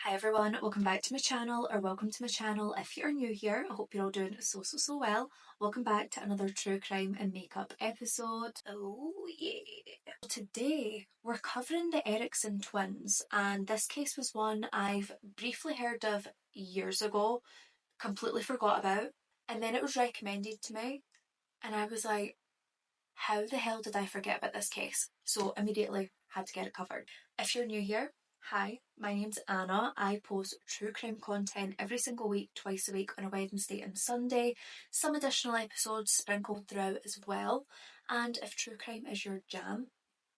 Hi everyone, welcome back to my channel, or welcome to my channel if you're new here. I hope you're all doing so well. Welcome back to another true crime and makeup episode. Oh yeah. Today we're covering the Eriksson twins, and this case was one I've briefly heard of years ago, completely forgot about, and then it was recommended to me and I was like, how the hell did I forget about this case? So immediately had to get it covered. If you're new here, hi, my name's Anna. I post true crime content every single week, twice a week on a Wednesday and Sunday. Some additional episodes sprinkled throughout as well. And if true crime is your jam,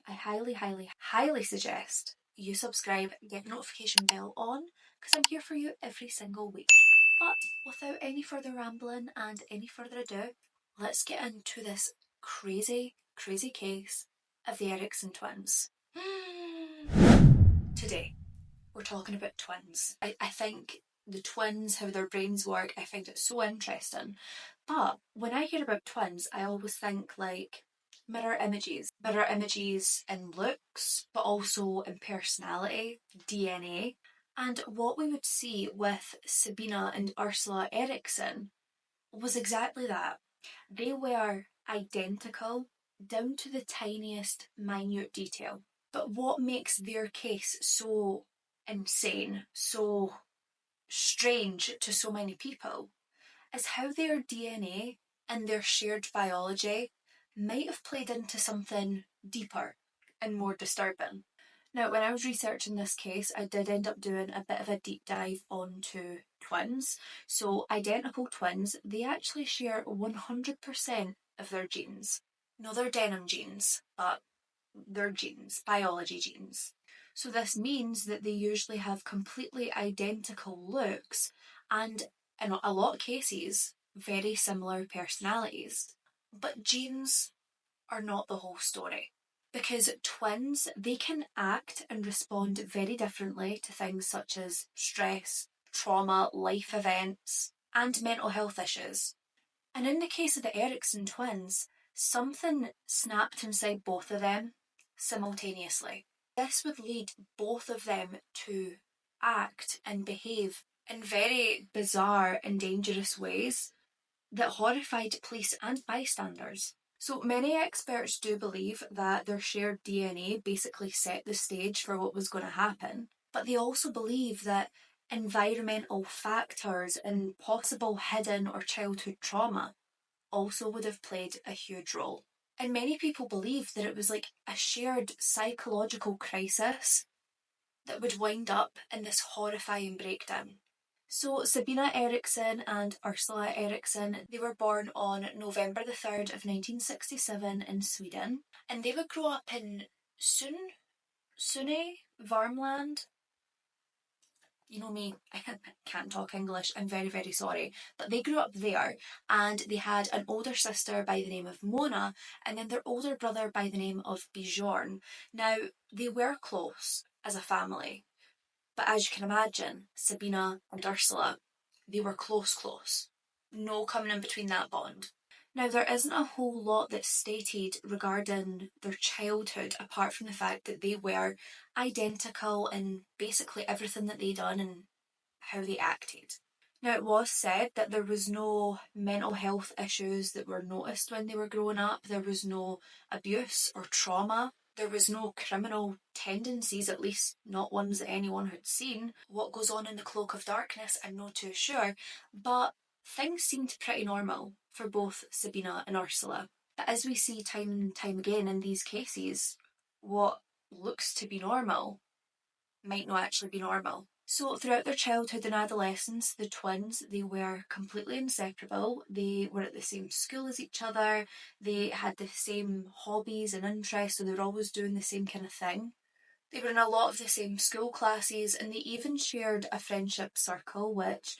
I highly suggest you subscribe, get notification bell on, because I'm here for you every single week. But without any further rambling and any further ado, let's get into this crazy case of the Eriksson twins. Today, we're talking about twins. I think the twins, how their brains work, I find it so interesting. But when I hear about twins, I always think like mirror images in looks, but also in personality, DNA. And what we would see with Sabina and Ursula Eriksson was exactly that. They were identical down to the tiniest minute detail. But what makes their case so insane, so strange to so many people, is how their DNA and their shared biology might have played into something deeper and more disturbing. Now, when I was researching this case, I did end up doing a bit of a deep dive onto twins. So, identical twins, they actually share 100% of their genes. No, they're denim genes, but their genes, biology genes. So, this means that they usually have completely identical looks and, in a lot of cases, very similar personalities. But genes are not the whole story. Because twins, they can act and respond very differently to things such as stress, trauma, life events, and mental health issues. And in the case of the Eriksson twins, something snapped inside both of them simultaneously. This would lead both of them to act and behave in very bizarre and dangerous ways that horrified police and bystanders. So many experts do believe that their shared DNA basically set the stage for what was going to happen, but they also believe that environmental factors and possible hidden or childhood trauma also would have played a huge role. And many people believe that it was like a shared psychological crisis that would wind up in this horrifying breakdown. So Sabina Eriksson and Ursula Eriksson, they were born on November the 3rd of 1967 in Sweden, and they would grow up in Sune, Värmland. You know me, I can't talk English, I'm very sorry. But they grew up there, and they had an older sister by the name of Mona, and then their older brother by the name of Bjorn. Now, they were close as a family, but as you can imagine, Sabina and Ursula, they were close. No coming in between that bond. Now, there isn't a whole lot that's stated regarding their childhood apart from the fact that they were identical in basically everything that they done and how they acted. Now, it was said that there was no mental health issues that were noticed when they were growing up. There was no abuse or trauma. There was no criminal tendencies, at least not ones that anyone had seen. What goes on in the cloak of darkness, I'm not too sure, but things seemed pretty normal for both Sabina and Ursula. But as we see time and time again in these cases, what looks to be normal might not actually be normal. So throughout their childhood and adolescence, the twins, they were completely inseparable. They were at the same school as each other. They had the same hobbies and interests, so they were always doing the same kind of thing. They were in a lot of the same school classes, and they even shared a friendship circle, which,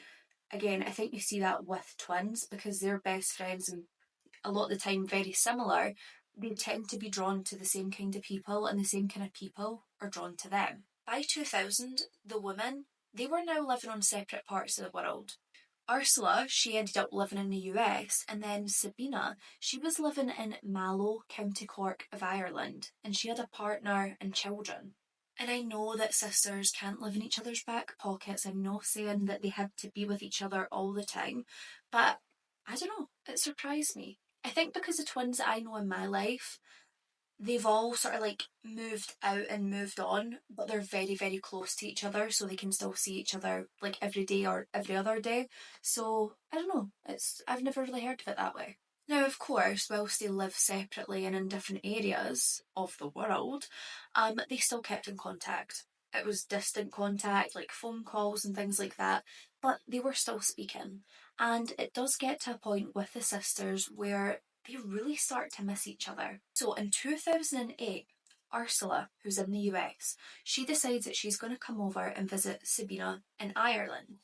again, I think you see that with twins because they're best friends and a lot of the time very similar. They tend to be drawn to the same kind of people, and the same kind of people are drawn to them. By 2000, the women, they were now living on separate parts of the world. Ursula, she ended up living in the US, and then Sabina, she was living in Mallow, County Cork of Ireland, and she had a partner and children. And I know that sisters can't live in each other's back pockets. I'm not saying that they had to be with each other all the time, but I don't know, it surprised me. I think because the twins that I know in my life, they've all sort of like moved out and moved on, but they're very, very close to each other, so they can still see each other like every day or every other day. So I don't know. I've never really heard of it that way. Now, of course, whilst they live separately and in different areas of the world, they still kept in contact. It was distant contact, like phone calls and things like that, but they were still speaking. And it does get to a point with the sisters where they really start to miss each other. So in 2008, Ursula, who's in the US, she decides that she's going to come over and visit Sabina in Ireland.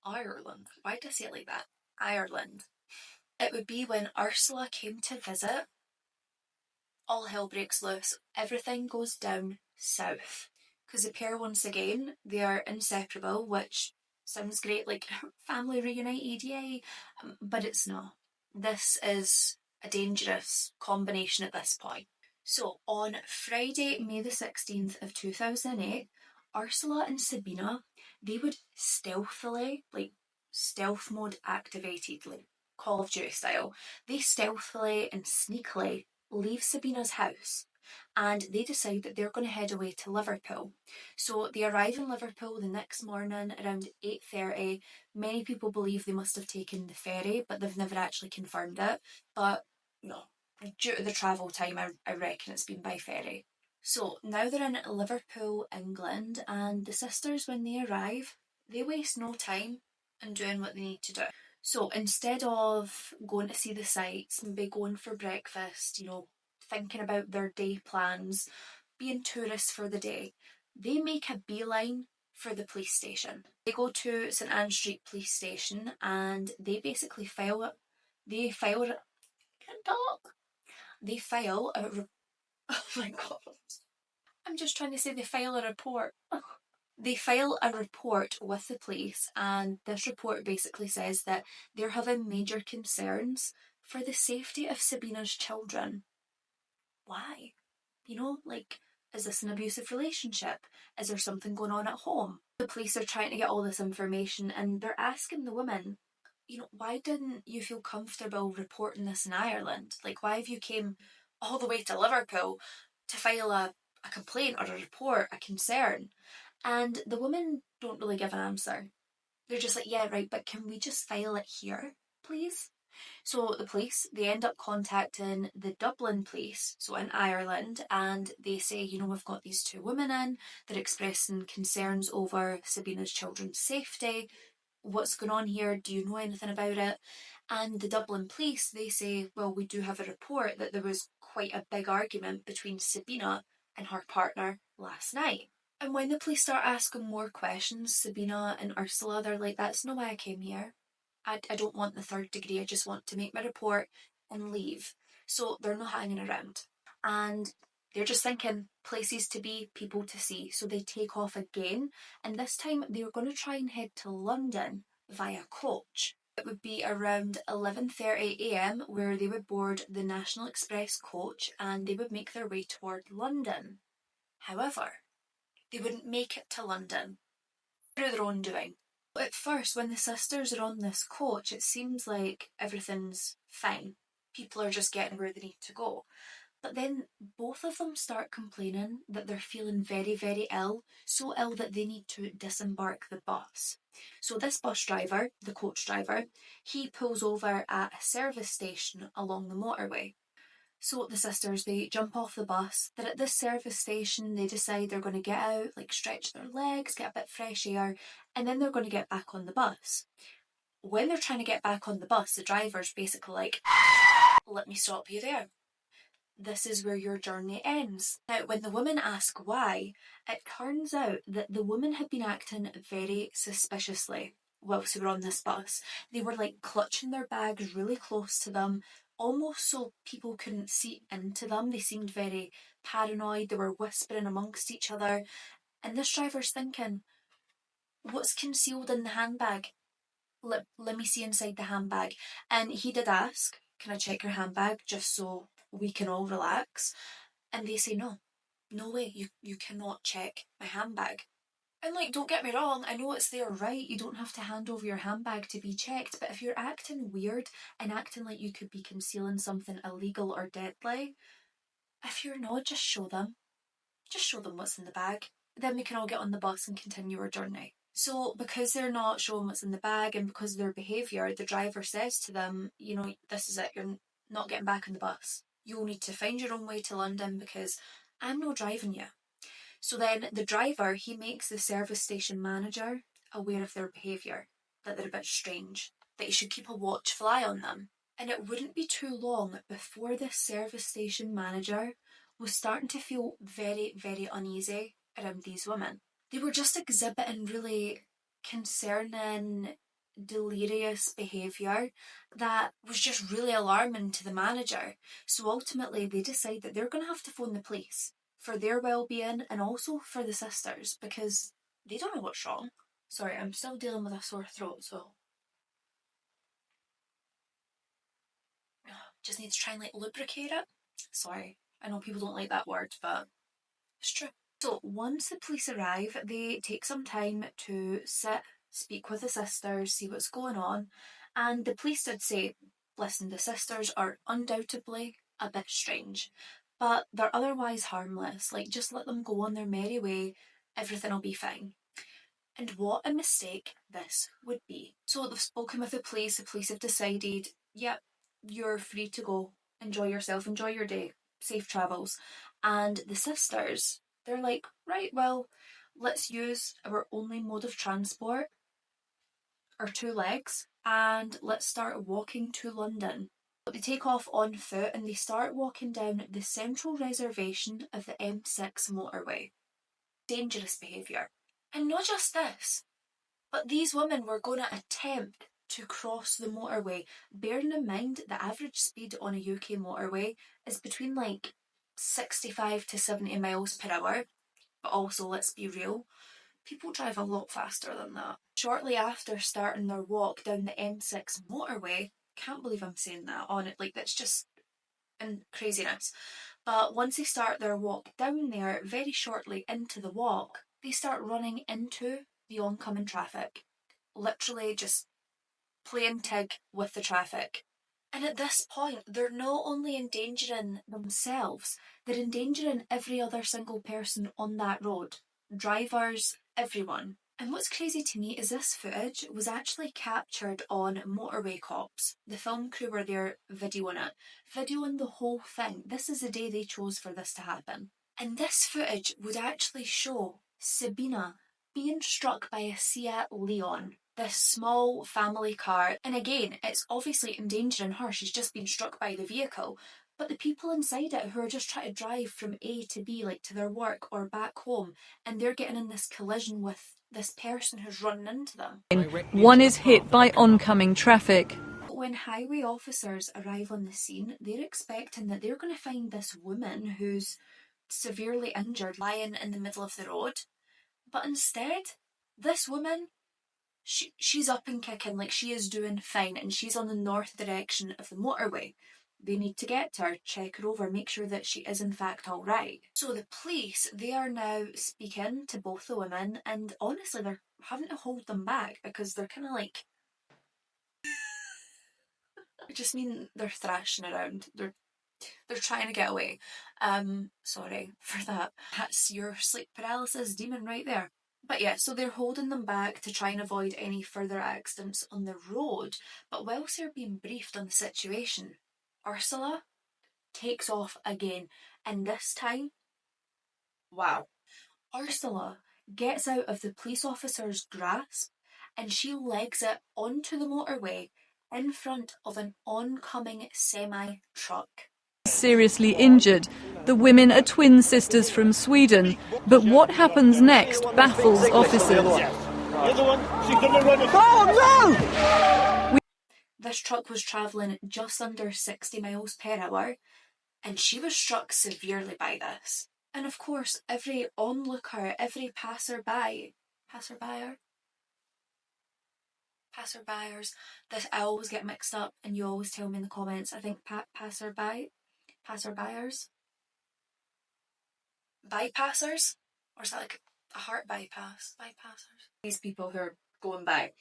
Ireland? Why did I say it like that? Ireland. It would be when Ursula came to visit, all hell breaks loose. Everything goes down south. Because the pair, once again, they are inseparable, which sounds great, like family reunited, yay. But it's not. This is a dangerous combination at this point. So on Friday, May the 16th of 2008, Ursula and Sabina, they would stealthily, like stealth mode activated, like Call of Duty style, they stealthily and sneakily leave Sabina's house and they decide that they're going to head away to Liverpool. So they arrive in Liverpool the next morning around 8:30. Many people believe they must have taken the ferry, but they've never actually confirmed it. But no, due to the travel time, I reckon it's been by ferry. So now they're in Liverpool, England, and the sisters, when they arrive, they waste no time in doing what they need to do. So instead of going to see the sights, maybe going for breakfast, thinking about their day plans, being tourists for the day, they make a beeline for the police station. They go to St Anne Street Police Station and they basically file can't talk. They file a oh my god. I'm just trying to say they file a report. They file a report with the police, and this report basically says that they're having major concerns for the safety of Sabina's children. Why? Like, is this an abusive relationship? Is there something going on at home? The police are trying to get all this information and they're asking the woman, why didn't you feel comfortable reporting this in Ireland? Like, why have you came all the way to Liverpool to file a complaint or a report, a concern? And the women don't really give an answer. They're just like, yeah, right, but can we just file it here, please? So the police, they end up contacting the Dublin police, so in Ireland, and they say, we've got these two women in, they're expressing concerns over Sabina's children's safety. What's going on here? Do you know anything about it? And the Dublin police, they say, well, we do have a report that there was quite a big argument between Sabina and her partner last night. And when the police start asking more questions, Sabina and Ursula, they're like, that's not why I came here. I don't want the third degree, I just want to make my report and leave. So they're not hanging around. And they're just thinking places to be, people to see. So they take off again. And this time they were going to try and head to London via coach. It would be around 11:30 a.m. where they would board the National Express coach and they would make their way toward London. However, they wouldn't make it to London through their own doing. At first, when the sisters are on this coach, it seems like everything's fine. People are just getting where they need to go. But then both of them start complaining that they're feeling very, very ill, so ill that they need to disembark the bus. So this bus driver, the coach driver, he pulls over at a service station along the motorway. So the sisters, they jump off the bus. They're at this service station. They decide they're going to get out, like stretch their legs, get a bit fresh air, and then they're going to get back on the bus. When they're trying to get back on the bus, the driver's basically like, let me stop you there. This is where your journey ends. Now, when the women ask why, it turns out that the women had been acting very suspiciously whilst they were on this bus. They were like clutching their bags really close to them, almost so people couldn't see into them. They seemed very paranoid. They were whispering amongst each other. And this driver's thinking, what's concealed in the handbag? Let me see inside the handbag. And he did ask, can I check your handbag just so we can all relax? And they say no. no way, you cannot check my handbag. And like, don't get me wrong, I know it's their right, you don't have to hand over your handbag to be checked, but if you're acting weird and acting like you could be concealing something illegal or deadly, if you're not, just show them. Just show them what's in the bag. Then we can all get on the bus and continue our journey. So because they're not showing what's in the bag and because of their behaviour, the driver says to them, you know, this is it, you're not getting back on the bus. You'll need to find your own way to London because I'm not driving you. So then the driver, he makes the service station manager aware of their behaviour, that they're a bit strange, that he should keep a watchful eye on them. And it wouldn't be too long before this service station manager was starting to feel very, very uneasy around these women. They were just exhibiting really concerning, delirious behaviour that was just really alarming to the manager. So ultimately they decide that they're going to have to phone the police for their well-being and also for the sisters because they don't know what's wrong. Sorry, I'm still dealing with a sore throat, so just need to try and like lubricate it. Sorry, I know people don't like that word, but it's true. So once the police arrive, they take some time to sit, speak with the sisters, see what's going on, and the police did say, listen, the sisters are undoubtedly a bit strange, but they're otherwise harmless, like just let them go on their merry way, everything will be fine. And what a mistake this would be. So they've spoken with the police have decided, yep, you're free to go, enjoy yourself, enjoy your day, safe travels. And the sisters, they're like, right, well, let's use our only mode of transport, our two legs, and let's start walking to London. They take off on foot and they start walking down the central reservation of the M6 motorway. Dangerous behaviour. And not just this, but these women were going to attempt to cross the motorway, bearing in mind the average speed on a UK motorway is between like 65 to 70 miles per hour. But also, let's be real, people drive a lot faster than that. Shortly after starting their walk down the M6 motorway, can't believe I'm saying that on it, like that's just craziness. But once they start their walk down there, very shortly into the walk, they start running into the oncoming traffic. Literally just playing tig with the traffic. And at this point, they're not only endangering themselves, they're endangering every other single person on that road. Drivers, everyone. And what's crazy to me is this footage was actually captured on motorway cops. The film crew were there videoing it, videoing the whole thing. This is the day they chose for this to happen. And this footage would actually show Sabina being struck by a Seat Leon, this small family car. And again, it's obviously endangering her, she's just been struck by the vehicle. But the people inside it who are just trying to drive from A to B, like to their work or back home, and they're getting in this collision with this person who's running into them. One is hit by oncoming traffic. When highway officers arrive on the scene, they're expecting that they're going to find this woman who's severely injured lying in the middle of the road. But instead, this woman, she's up and kicking, like she is doing fine, and she's on the north direction of the motorway. They need to get to her, check her over, make sure that she is in fact alright. So the police, they are now speaking to both the women, and honestly they're having to hold them back because they're kind of like, I just mean they're thrashing around. They're trying to get away. Sorry for that. That's your sleep paralysis demon right there. But yeah, so they're holding them back to try and avoid any further accidents on the road. But whilst they're being briefed on the situation, Ursula takes off again. And this time, wow. Ursula gets out of the police officer's grasp and she legs it onto the motorway in front of an oncoming semi-truck. Seriously injured. The women are twin sisters from Sweden. But what happens next baffles officers. This truck was travelling just under 60 miles per hour and she was struck severely by this. And of course, every onlooker, every passerbyers, this I always get mixed up and you always tell me in the comments, I think passerbyers. bypassers, or is that like a heart bypass? Bypassers. These people who are going by,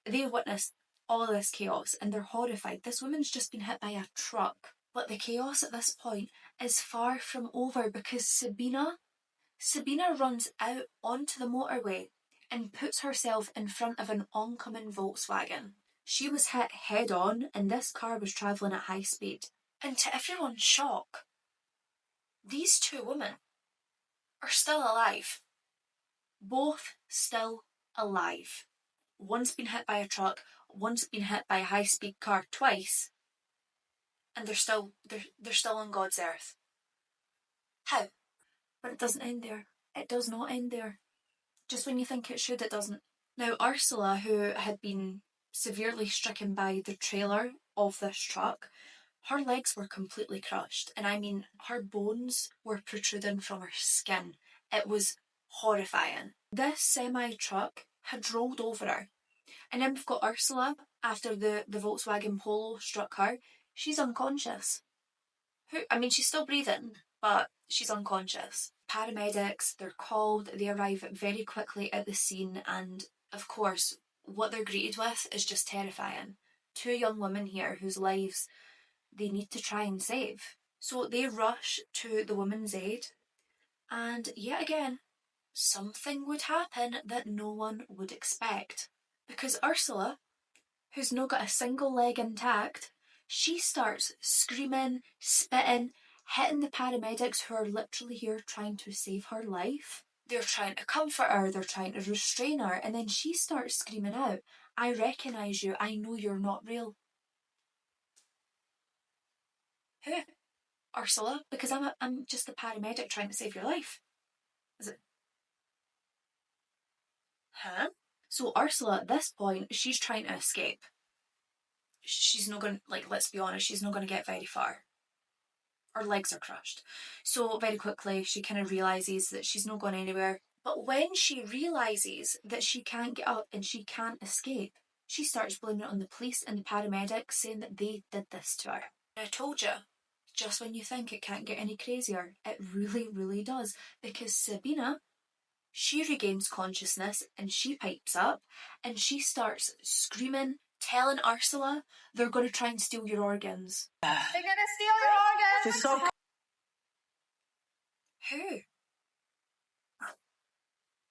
they witness all of this chaos and they're horrified. This woman's just been hit by a truck. But the chaos at this point is far from over because Sabina runs out onto the motorway and puts herself in front of an oncoming Volkswagen. She was hit head on and this car was travelling at high speed. And to everyone's shock, these two women are still alive. Both still alive. One's been hit by a truck, one's been hit by a high-speed car twice, and they're still on God's earth. How? But it doesn't end there. It does not end there. Just when you think it should, it doesn't. Now, Ursula, who had been severely stricken by the trailer of this truck, her legs were completely crushed. And I mean, her bones were protruding from her skin. It was horrifying. This semi-truck had rolled over her. And then we've got Ursula, after the Volkswagen Polo struck her, she's unconscious. She's still breathing, but she's unconscious. Paramedics, they're called, they arrive very quickly at the scene, and of course, what they're greeted with is just terrifying. Two young women here whose lives they need to try and save. So they rush to the woman's aid, and yet again, something would happen that no one would expect. Because Ursula, who's not got a single leg intact, she starts screaming, spitting, hitting the paramedics who are literally here trying to save her life. They're trying to comfort her, they're trying to restrain her, and then she starts screaming out, "I recognise you, I know you're not real." Who? Ursula? Because I'm just a paramedic trying to save your life. Is it? Huh? So Ursula, at this point, she's trying to escape. She's not going to, let's be honest, she's not going to get very far. Her legs are crushed. So very quickly, she kind of realises that she's not going anywhere. But when she realises that she can't get up and she can't escape, she starts blaming it on the police and the paramedics, saying that they did this to her. And I told you, just when you think it can't get any crazier, it really, really does. Because Sabina, she regains consciousness and she pipes up and she starts screaming, telling Ursula they're going to try and steal your organs. They're going to steal your organs! Who?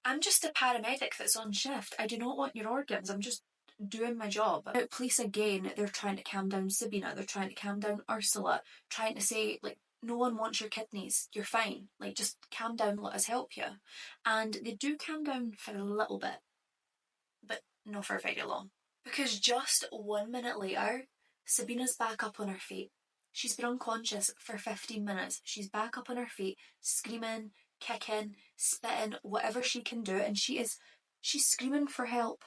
I'm just a paramedic that's on shift. I do not want your organs. I'm just doing my job. Now, police again, they're trying to calm down Sabina. They're trying to calm down Ursula. Trying to say, no one wants your kidneys. You're fine. Just calm down. Let us help you. And they do calm down for a little bit. But not for very long. Because just 1 minute later, Sabina's back up on her feet. She's been unconscious for 15 minutes. She's back up on her feet, screaming, kicking, spitting, whatever she can do, and she's screaming for help.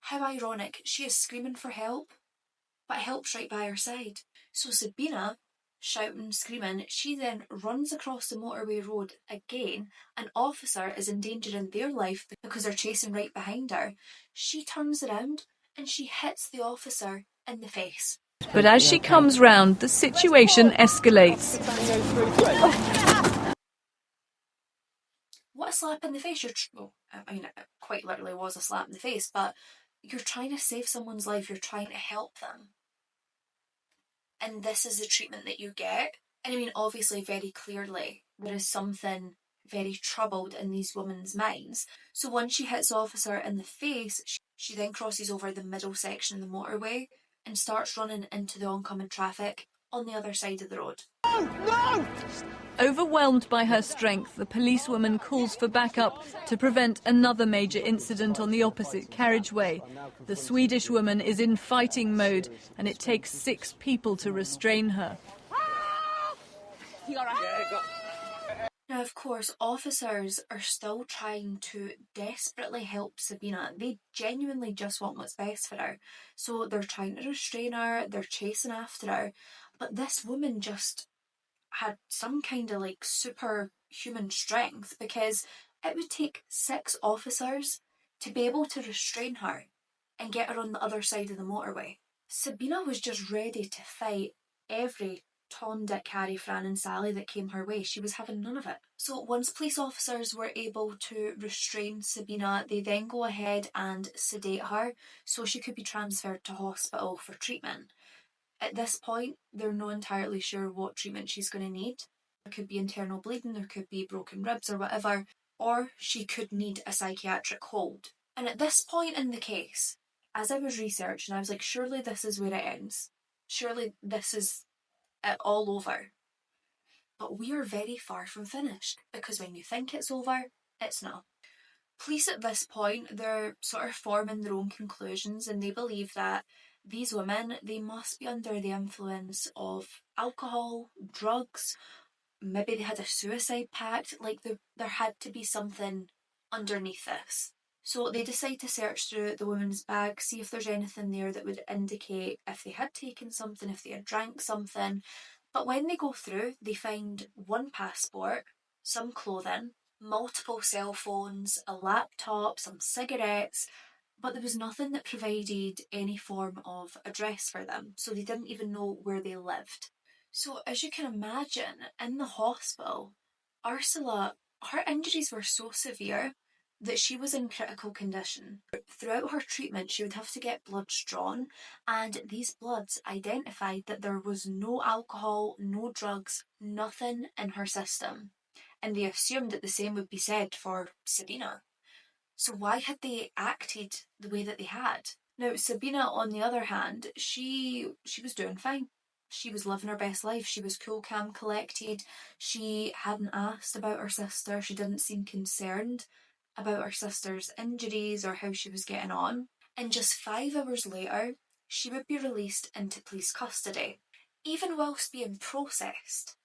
How ironic. She is screaming for help, but help's right by her side. So Sabina, shouting, screaming, she then runs across the motorway road again. An officer is endangering their life because they're chasing right behind her. She turns around and she hits the officer in the face. But as she comes round, the situation escalates. What a slap in the face. It quite literally was a slap in the face, but you're trying to save someone's life, you're trying to help them. And this is the treatment that you get. And obviously, very clearly, there is something very troubled in these women's minds. So once she hits the officer in the face, she then crosses over the middle section of the motorway and starts running into the oncoming traffic on the other side of the road. No! Overwhelmed by her strength, the policewoman calls for backup to prevent another major incident on the opposite carriageway. The Swedish woman is in fighting mode, and it takes 6 people to restrain her. Now, of course, officers are still trying to desperately help Sabina. They genuinely just want what's best for her. So they're trying to restrain her, they're chasing after her. But this woman just had some kind of superhuman strength, because it would take 6 officers to be able to restrain her and get her on the other side of the motorway. Sabina was just ready to fight every Tom, Dick, Harry, Fran and Sally that came her way. She was having none of it. So once police officers were able to restrain Sabina, they then go ahead and sedate her so she could be transferred to hospital for treatment. At this point, they're not entirely sure what treatment she's going to need. There could be internal bleeding, there could be broken ribs or whatever, or she could need a psychiatric hold. And at this point in the case, as I was researching, I was like, surely this is where it ends. Surely this is it all over. But we are very far from finished, because when you think it's over, it's not. Police at this point, they're sort of forming their own conclusions, and they believe that these women, they must be under the influence of alcohol, drugs, maybe they had a suicide pact, like there had to be something underneath this. So they decide to search through the woman's bag, see if there's anything there that would indicate if they had taken something, if they had drank something. But when they go through, they find one passport, some clothing, multiple cell phones, a laptop, some cigarettes, but there was nothing that provided any form of address for them, so they didn't even know where they lived. So as you can imagine, in the hospital, Ursula, her injuries were so severe that she was in critical condition. Throughout her treatment, she would have to get bloods drawn, and these bloods identified that there was no alcohol, no drugs, nothing in her system. And they assumed that the same would be said for Sabina. So why had they acted the way that they had? Now, Sabina, on the other hand, she was doing fine. She was living her best life. She was cool, calm, collected. She hadn't asked about her sister. She didn't seem concerned about her sister's injuries or how she was getting on. And just 5 hours later, she would be released into police custody. Even whilst being processed,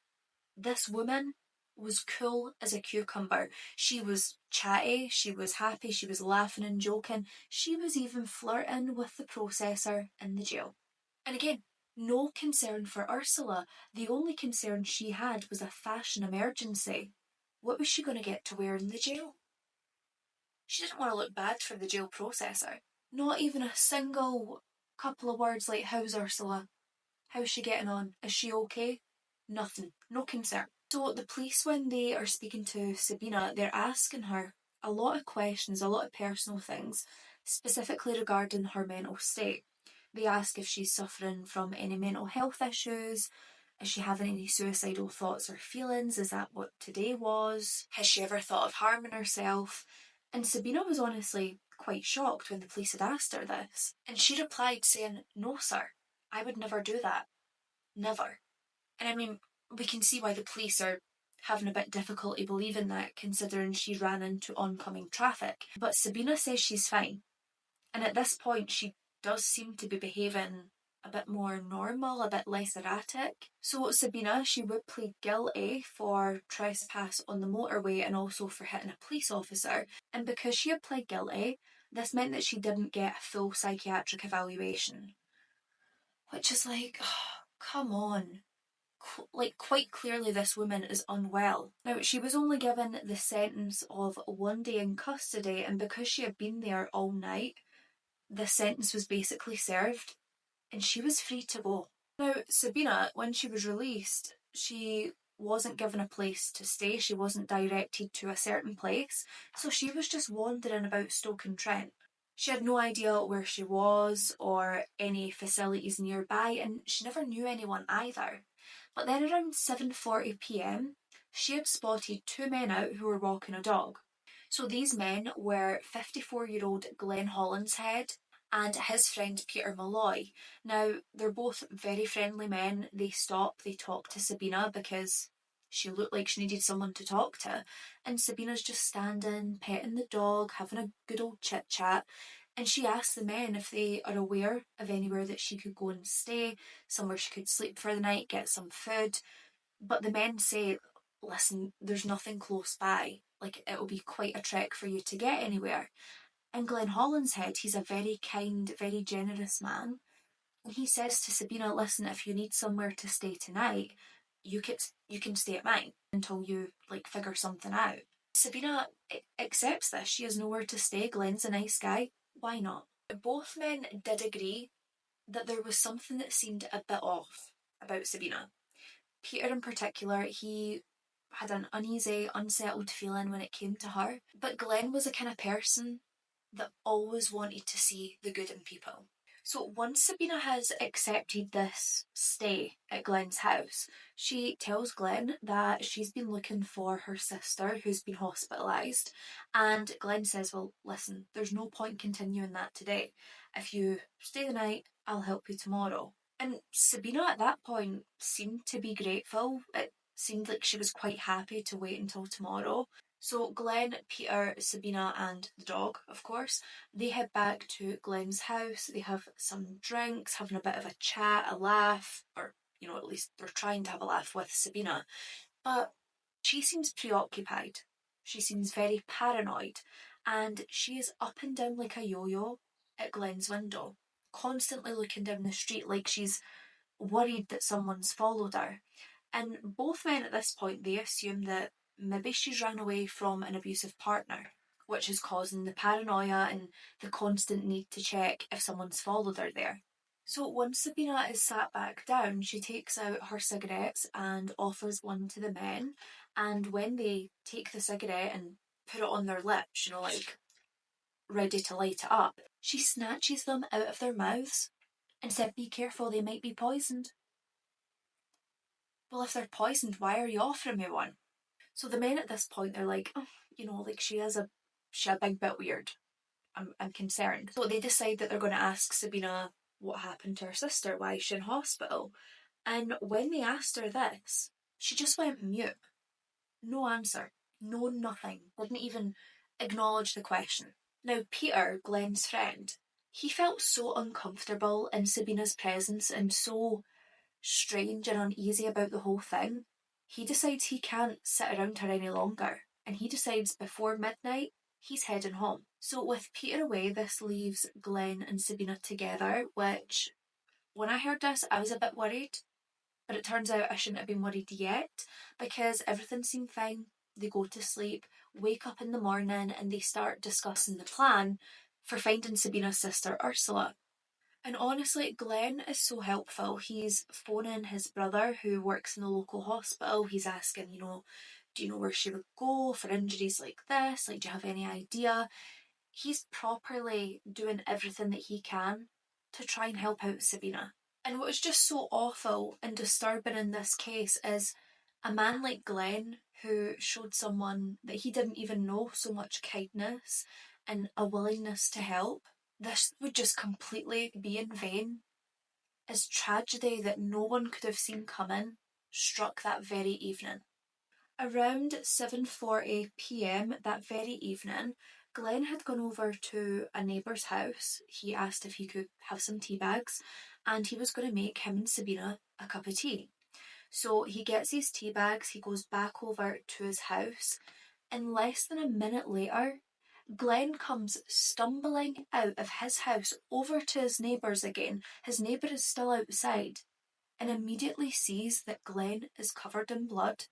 this woman was cool as a cucumber. She was chatty, she was happy, she was laughing and joking. She was even flirting with the processor in the jail. And again, no concern for Ursula. The only concern she had was a fashion emergency. What was she going to get to wear in the jail? She didn't want to look bad for the jail processor. Not even a single couple of words like, how's Ursula? How's she getting on? Is she okay? Nothing. No concern. So the police, when they are speaking to Sabina, they're asking her a lot of questions, a lot of personal things, specifically regarding her mental state. They ask if she's suffering from any mental health issues. Is she having any suicidal thoughts or feelings? Is that what today was? Has she ever thought of harming herself? And Sabina was honestly quite shocked when the police had asked her this. And she replied saying, no sir, I would never do that. Never. And I mean, we can see why the police are having a bit difficulty believing that, considering she ran into oncoming traffic. But Sabina says she's fine. And at this point, she does seem to be behaving a bit more normal, a bit less erratic. So Sabina, she would plead guilty for trespass on the motorway and also for hitting a police officer. And because she had pled guilty, this meant that she didn't get a full psychiatric evaluation. Which is like, oh, come on. Like, quite clearly this woman is unwell. Now, she was only given the sentence of 1 day in custody, and because she had been there all night, the sentence was basically served and she was free to go. Now, Sabina, when she was released, she wasn't given a place to stay. She wasn't directed to a certain place, so she was just wandering about Stoke-on-Trent. She had no idea where she was or any facilities nearby, and she never knew anyone either. But then around 7:40 p.m, she had spotted 2 men out who were walking a dog. So these men were 54-year-old Glenn Hollinshead and his friend Peter Malloy. Now, they're both very friendly men. They stop, they talk to Sabina because she looked like she needed someone to talk to. And Sabina's just standing, petting the dog, having a good old chit chat. And she asks the men if they are aware of anywhere that she could go and stay, somewhere she could sleep for the night, get some food. But the men say, listen, there's nothing close by. Like, it'll be quite a trek for you to get anywhere. And Glenn Hollinshead, he's a very kind, very generous man. And he says to Sabina, listen, if you need somewhere to stay tonight, you can stay at mine until you, like, figure something out. Sabina accepts this. She has nowhere to stay. Glenn's a nice guy. Why not? Both men did agree that there was something that seemed a bit off about Sabina. Peter in particular, he had an uneasy, unsettled feeling when it came to her. But Glenn was the kind of person that always wanted to see the good in people. So once Sabina has accepted this stay at Glenn's house, she tells Glenn that she's been looking for her sister who's been hospitalised. And Glenn says, well, listen, there's no point continuing that today. If you stay the night, I'll help you tomorrow. And Sabina at that point seemed to be grateful. It seemed like she was quite happy to wait until tomorrow. So Glenn, Peter, Sabina and the dog, of course, they head back to Glenn's house. They have some drinks, having a bit of a chat, a laugh, or, at least they're trying to have a laugh with Sabina. But she seems preoccupied. She seems very paranoid. And she is up and down like a yo-yo at Glenn's window, constantly looking down the street like she's worried that someone's followed her. And both men at this point, they assume that maybe she's ran away from an abusive partner, which is causing the paranoia and the constant need to check if someone's followed her there. So once Sabina is sat back down, she takes out her cigarettes and offers one to the men. And when they take the cigarette and put it on their lips, like ready to light it up, she snatches them out of their mouths and said, "Be careful, they might be poisoned." Well, if they're poisoned, why are you offering me one? So the men at this point, they're like, oh, like she a big bit weird. I'm concerned. So they decide that they're going to ask Sabina what happened to her sister, why is she in hospital? And when they asked her this, she just went mute. No answer. No nothing. Didn't even acknowledge the question. Now, Peter, Glenn's friend, he felt so uncomfortable in Sabina's presence and so strange and uneasy about the whole thing. He decides he can't sit around her any longer, and he decides before midnight he's heading home. So with Peter away, this leaves Glenn and Sabina together, which when I heard this I was a bit worried, but it turns out I shouldn't have been worried yet because everything seemed fine. They go to sleep, wake up in the morning, and they start discussing the plan for finding Sabina's sister Ursula. And honestly, Glenn is so helpful. He's phoning his brother who works in the local hospital. He's asking, do you know where she would go for injuries like this? Like, do you have any idea? He's properly doing everything that he can to try and help out Sabina. And what is just so awful and disturbing in this case is a man like Glenn who showed someone that he didn't even know so much kindness and a willingness to help. This would just completely be in vain. As tragedy that no one could have seen coming struck that very evening. Around 7:40 p.m. that very evening, Glenn had gone over to a neighbour's house. He asked if he could have some tea bags, and he was going to make him and Sabina a cup of tea. So he gets his tea bags, he goes back over to his house, and less than a minute later, Glenn comes stumbling out of his house over to his neighbour's again. His neighbour is still outside and immediately sees that Glenn is covered in blood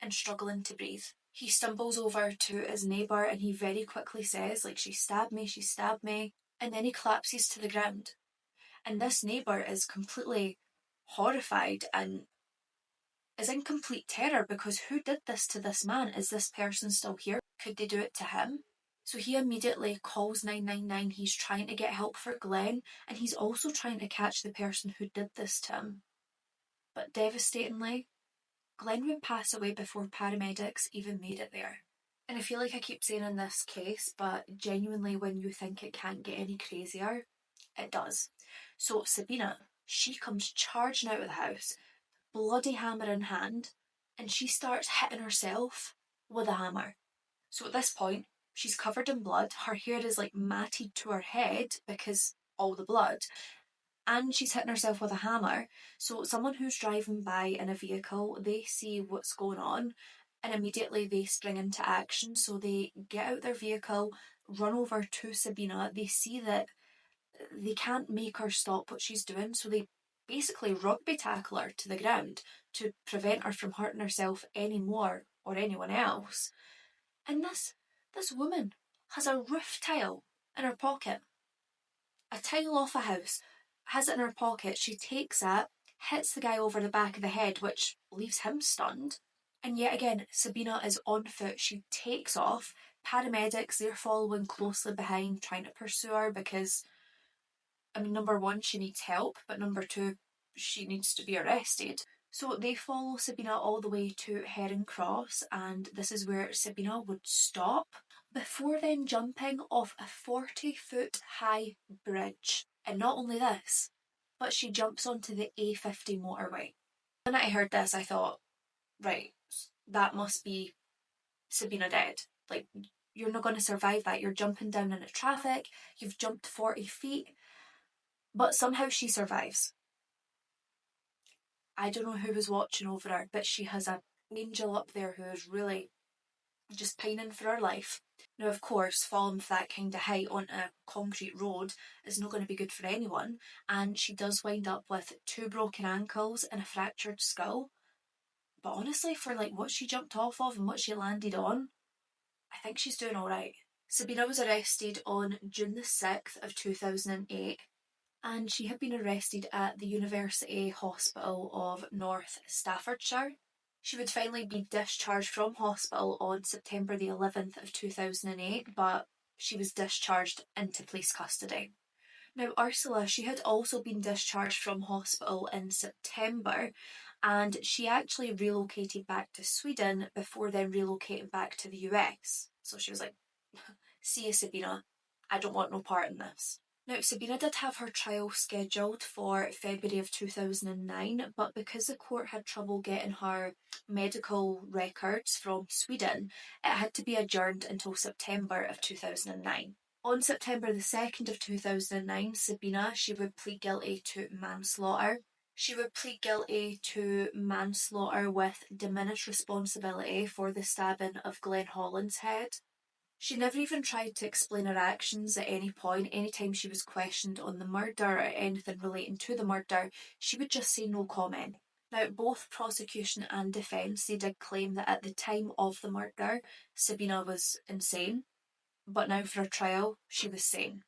and struggling to breathe. He stumbles over to his neighbour and he very quickly says, she stabbed me, she stabbed me. And then he collapses to the ground. And this neighbour is completely horrified and is in complete terror because who did this to this man? Is this person still here? Could they do it to him? So he immediately calls 999. He's trying to get help for Glenn, and he's also trying to catch the person who did this to him. But devastatingly, Glenn would pass away before paramedics even made it there. And I feel like I keep saying in this case, but genuinely when you think it can't get any crazier, it does. So Sabina, she comes charging out of the house, bloody hammer in hand, and she starts hitting herself with a hammer. So at this point, she's covered in blood, her hair is matted to her head because all the blood, and she's hitting herself with a hammer. So someone who's driving by in a vehicle, they see what's going on and immediately they spring into action. So they get out their vehicle, run over to Sabina. They see that they can't make her stop what she's doing, so they basically rugby tackle her to the ground to prevent her from hurting herself anymore or anyone else. And this woman has a roof tile in her pocket. A tile off a house, has it in her pocket. She takes that, hits the guy over the back of the head, which leaves him stunned. And yet again, Sabina is on foot. She takes off. Paramedics, they're following closely behind, trying to pursue her because, I mean, number one, she needs help, but number two, she needs to be arrested. So they follow Sabina all the way to Heron Cross, and this is where Sabina would stop before then jumping off a 40-foot high bridge. And not only this, but she jumps onto the A50 motorway. When I heard this, I thought, right, that must be Sabina dead. Like, you're not going to survive that. You're jumping down into traffic, you've jumped 40 feet, but somehow she survives. I don't know who was watching over her, but she has an angel up there who is really just pining for her life. Now, of course, falling from that kind of height on a concrete road is not going to be good for anyone, and she does wind up with 2 broken ankles and a fractured skull. But honestly, for like what she jumped off of and what she landed on, I think she's doing alright. Sabina was arrested on June the 6th of 2008, and she had been arrested at the University Hospital of North Staffordshire. She would finally be discharged from hospital on September the 11th of 2008, but she was discharged into police custody. Now, Ursula, she had also been discharged from hospital in September, and she actually relocated back to Sweden before then relocating back to the US. So she was like, see you, Sabina, I don't want no part in this. Now, Sabina did have her trial scheduled for February of 2009, but because the court had trouble getting her medical records from Sweden, it had to be adjourned until September of 2009. On September the 2nd of 2009, Sabina, she would plead guilty to manslaughter. She would plead guilty to manslaughter with diminished responsibility for the stabbing of Glenn Holland's head. She never even tried to explain her actions at any point. Anytime she was questioned on the murder or anything relating to the murder, she would just say no comment. Now, both prosecution and defence, they did claim that at the time of the murder, Sabina was insane, but now for her trial, she was sane.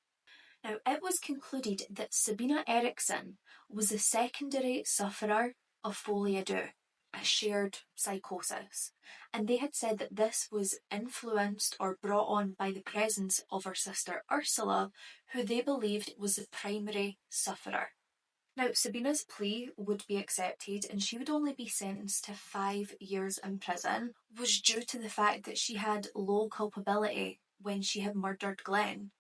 Now, it was concluded that Sabina Eriksson was the secondary sufferer of folie, deux, a shared psychosis, and they had said that this was influenced or brought on by the presence of her sister Ursula, who they believed was the primary sufferer. Now, Sabina's plea would be accepted and she would only be sentenced to 5 years in prison, was due to the fact that she had low culpability when she had murdered Glenn.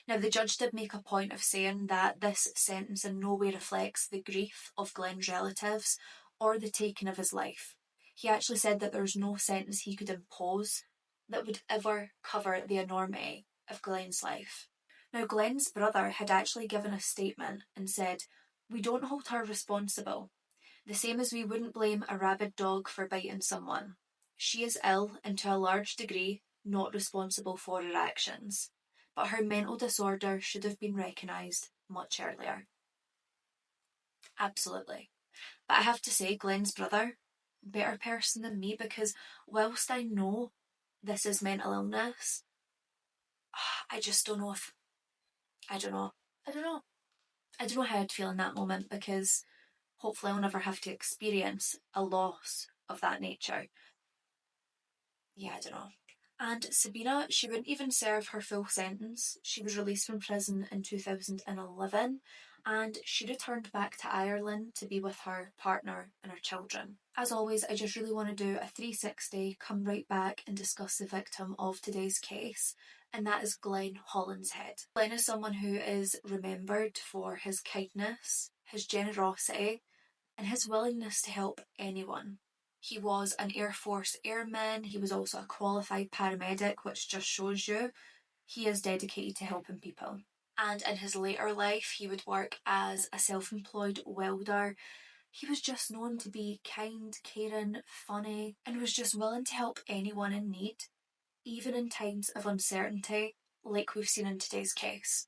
Now, the judge did make a point of saying that this sentence in no way reflects the grief of Glenn's relatives or the taking of his life. He actually said that there's no sentence he could impose that would ever cover the enormity of Glenn's life. Now, Glenn's brother had actually given a statement and said, "We don't hold her responsible, the same as we wouldn't blame a rabid dog for biting someone. She is ill and to a large degree not responsible for her actions, but her mental disorder should have been recognised much earlier." Absolutely. But I have to say, Glenn's brother, better person than me, because whilst I know this is mental illness, I just don't know if, I don't know. I don't know. I don't know how I'd feel in that moment, because hopefully I'll never have to experience a loss of that nature. Yeah, I don't know. And Sabina, she wouldn't even serve her full sentence. She was released from prison in 2011 and she returned back to Ireland to be with her partner and her children. As always, I just really want to do a 360, come right back and discuss the victim of today's case, and that is Glenn Holland's head. Glenn is someone who is remembered for his kindness, his generosity, and his willingness to help anyone. He was an Air Force airman, he was also a qualified paramedic, which just shows you he is dedicated to helping people. And in his later life, he would work as a self-employed welder. He was just known to be kind, caring, funny, and was just willing to help anyone in need, even in times of uncertainty, like we've seen in today's case.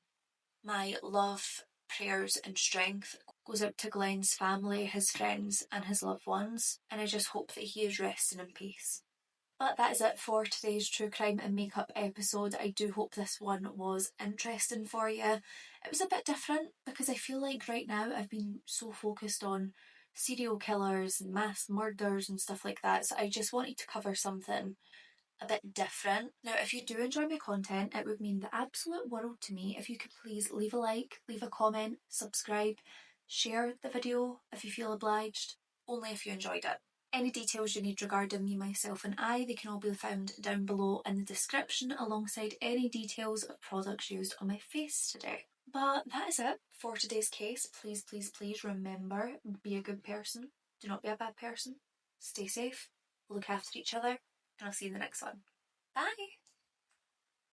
My love, prayers and strength goes out to Glenn's family, his friends and his loved ones, and I just hope that he is resting in peace. But that is it for today's true crime and makeup episode. I do hope this one was interesting for you. It was a bit different because I feel like right now I've been so focused on serial killers and mass murders and stuff like that, so I just wanted to cover something a bit different. Now, if you do enjoy my content, it would mean the absolute world to me if you could please leave a like, leave a comment, subscribe, share the video if you feel obliged, only if you enjoyed it. Any details you need regarding me, myself and I, they can all be found down below in the description alongside any details of products used on my face today. But that is it for today's case. Please, please, please remember, be a good person. Do not be a bad person. Stay safe. Look after each other. And I'll see you in the next one. Bye!